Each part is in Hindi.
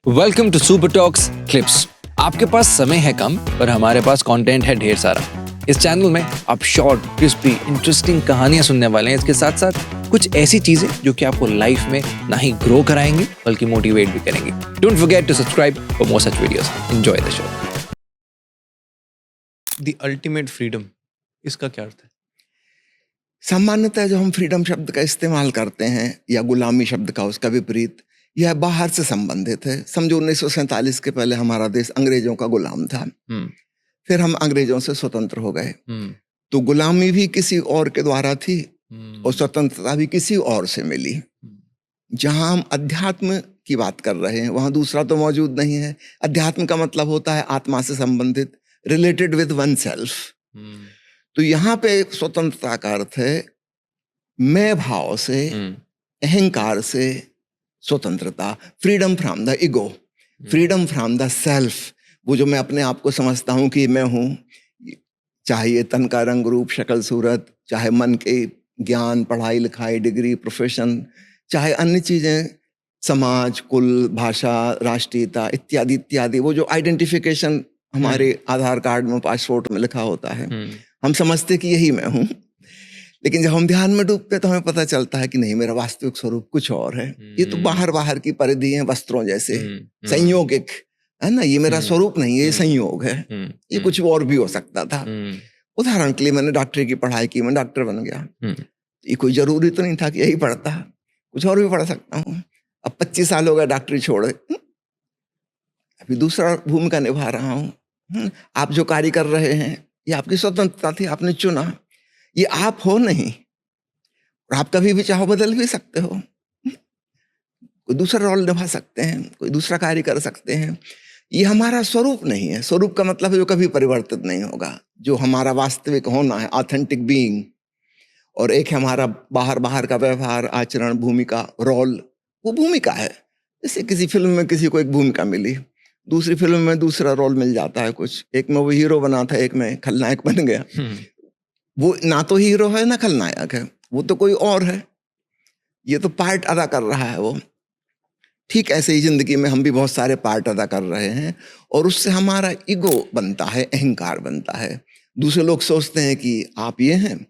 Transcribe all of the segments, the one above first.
Welcome to super talks clips. आपके पास समय है कम पर हमारे पास कंटेंट है ढेर सारा। इस चैनल में आप शॉर्ट, क्रिस्पी, इंटरेस्टिंग कहानियां सुनने वाले हैं। इसके साथ साथ कुछ ऐसी चीजें जो कि आपको लाइफ में ना ही ग्रो कराएंगे बल्कि मोटिवेट भी करेंगे। Don't forget to subscribe for more such videos. Enjoy the show. The ultimate freedom, इसका क्या अर्थ है? सामान्यतः जो हम फ्रीडम शब्द का इस्तेमाल करते हैं या गुलामी शब्द का उसका विपरीत, यह बाहर से संबंधित है। समझो 1947 के पहले हमारा देश अंग्रेजों का गुलाम था। फिर हम अंग्रेजों से स्वतंत्र हो गए। तो गुलामी भी किसी और के द्वारा थी और स्वतंत्रता भी किसी और से मिली। जहां हम अध्यात्म की बात कर रहे हैं वहां दूसरा तो मौजूद नहीं है। अध्यात्म का मतलब होता है आत्मा से संबंधित, रिलेटेड विद वन सेल्फ। तो यहाँ पे स्वतंत्रता का अर्थ है मैं भाव से, अहंकार से स्वतंत्रता, freedom from the ego, freedom from the self. वो जो मैं अपने आप को समझता हूँ कि मैं हूँ, चाहे ये तन का रंग रूप शक्ल सूरत, चाहे मन के ज्ञान, पढ़ाई लिखाई, डिग्री, प्रोफेशन, चाहे अन्य चीजें, समाज, कुल, भाषा, राष्ट्रीयता इत्यादि इत्यादि। वो जो आइडेंटिफिकेशन हमारे आधार कार्ड में, पासपोर्ट में लिखा होता है, हम समझते कि यही मैं हूँ। लेकिन जब हम ध्यान में डूबते तो हमें पता चलता है कि नहीं, मेरा वास्तविक स्वरूप कुछ और है। ये तो बाहर बाहर की परिधि है, वस्त्रों जैसे संयोगिक है ना। ये मेरा स्वरूप नहीं है, ये संयोग है। ये कुछ और भी हो सकता था। उदाहरण के लिए मैंने डॉक्टरी की पढ़ाई की, मैं डॉक्टर बन गया। ये कोई जरूरी तो नहीं था कि यही पढ़ता, कुछ और भी पढ़ सकता हूँ। अब 25 साल हो गए डॉक्टरी छोड़े, अभी दूसरा भूमिका निभा रहा हूँ। आप जो कार्य कर रहे हैं ये आपकी स्वतंत्रता थी, आपने चुना। ये आप हो नहीं, और आप कभी भी चाहो बदल भी सकते हो, कोई दूसरा रोल निभा सकते हैं, कोई दूसरा कार्य कर सकते हैं। ये हमारा स्वरूप नहीं है। स्वरूप का मतलब है जो कभी परिवर्तित नहीं होगा, जो हमारा वास्तविक होना है, ऑथेंटिक बीइंग। और एक है हमारा बाहर बाहर का व्यवहार, आचरण, भूमिका, रोल। वो भूमिका है। जैसे किसी फिल्म में किसी को एक भूमिका मिली, दूसरी फिल्म में दूसरा रोल मिल जाता है कुछ। एक में वो हीरो बना था, एक में खलनायक बन गया। वो ना तो हीरो है ना खलनायक है, वो तो कोई और है। ये तो पार्ट अदा कर रहा है वो। ठीक ऐसे ही जिंदगी में हम भी बहुत सारे पार्ट अदा कर रहे हैं और उससे हमारा ईगो बनता है, अहंकार बनता है। दूसरे लोग सोचते हैं कि आप ये हैं,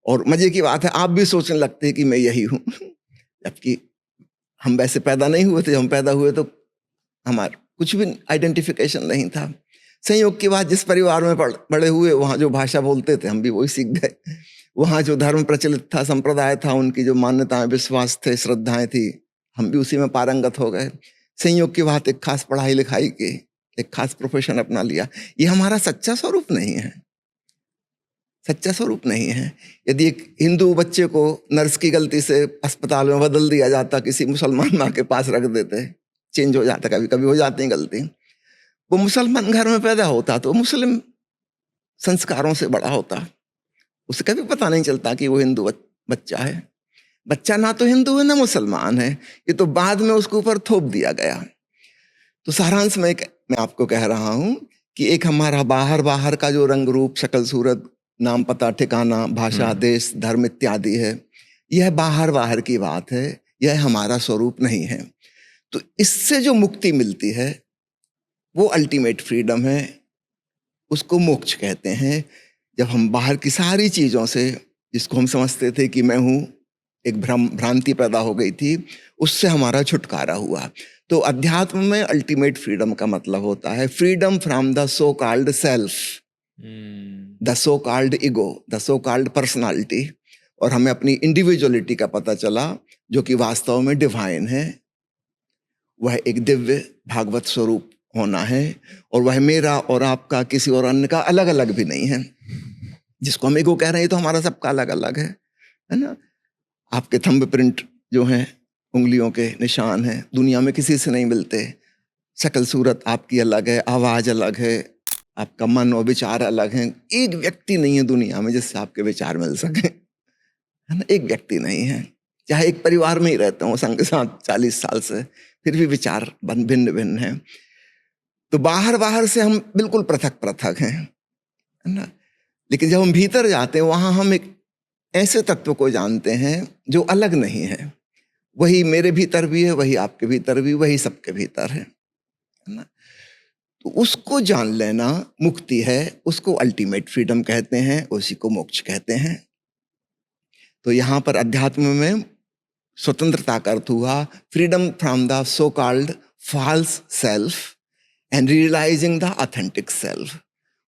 और मजे की बात है आप भी सोचने लगते हैं कि मैं यही हूं। जबकि हम वैसे पैदा नहीं हुए थे। हम पैदा हुए तो हमारा कुछ भी आइडेंटिफिकेशन नहीं था। संयोग की बात, जिस परिवार में बड़े हुए वहां जो भाषा बोलते थे हम भी वही सीख गए। वहां जो धर्म प्रचलित था, संप्रदाय था, उनकी जो मान्यताएं, विश्वास थे, श्रद्धाएं थी, हम भी उसी में पारंगत हो गए। संयोग की बात, एक खास पढ़ाई लिखाई की, एक खास प्रोफेशन अपना लिया। ये हमारा सच्चा स्वरूप नहीं है, सच्चा स्वरूप नहीं है। यदि एक हिंदू बच्चे को नर्स की गलती से अस्पताल में बदल दिया जाता, किसी मुसलमान माँ के पास रख देते, चेंज हो जाता, कभी कभी हो जाती है गलती। वो मुसलमान घर में पैदा होता तो मुस्लिम संस्कारों से बड़ा होता, उसे कभी पता नहीं चलता कि वो हिंदू बच्चा है। बच्चा ना तो हिंदू है ना मुसलमान है, ये तो बाद में उसके ऊपर थोप दिया गया। तो सारांश में मैं आपको कह रहा हूं कि एक हमारा बाहर बाहर का जो रंग रूप शक्ल सूरत, नाम पता ठिकाना, भाषा, देश, धर्म इत्यादि है, यह बाहर बाहर की बात है, यह हमारा स्वरूप नहीं है। तो इससे जो मुक्ति मिलती है वो अल्टीमेट फ्रीडम है, उसको मोक्ष कहते हैं। जब हम बाहर की सारी चीजों से, जिसको हम समझते थे कि मैं हूं, एक भ्रांति पैदा हो गई थी, उससे हमारा छुटकारा हुआ। तो अध्यात्म में अल्टीमेट फ्रीडम का मतलब होता है freedom from the so called self, the so called ego, the so called personality. और हमें अपनी इंडिविजुअलिटी का पता चला जो कि वास्तव में डिवाइन है। वह एक दिव्य भागवत स्वरूप होना है, और वह मेरा और आपका, किसी और अन्य का अलग अलग भी नहीं है। जिसको हम ईगो कह रहे हैं तो हमारा सबका अलग अलग है ना। आपके थंब प्रिंट जो हैं, उंगलियों के निशान हैं, दुनिया में किसी से नहीं मिलते। शक्ल सूरत आपकी अलग है, आवाज अलग है, आपका मन और विचार अलग हैं। एक व्यक्ति नहीं है दुनिया में जिससे आपके विचार मिल सके, है ना। एक व्यक्ति नहीं है, चाहे एक परिवार में ही रहते हो संग के साथ 40 साल से, फिर भी विचार भिन्न भिन्न है। तो बाहर बाहर से हम बिल्कुल पृथक पृथक हैं, है ना। लेकिन जब हम भीतर जाते हैं वहां हम एक ऐसे तत्व को जानते हैं जो अलग नहीं है। वही मेरे भीतर भी है, वही आपके भीतर भी, वही सबके भीतर है। है ना। तो उसको जान लेना मुक्ति है, उसको अल्टीमेट फ्रीडम कहते हैं, उसी को मोक्ष कहते हैं। तो यहाँ पर अध्यात्म में स्वतंत्रता का अर्थ हुआ freedom from the so called false self and realising the authentic self.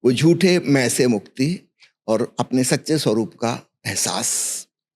वो झूठे मैं से मुक्ति और अपने सच्चे स्वरूप का एहसास।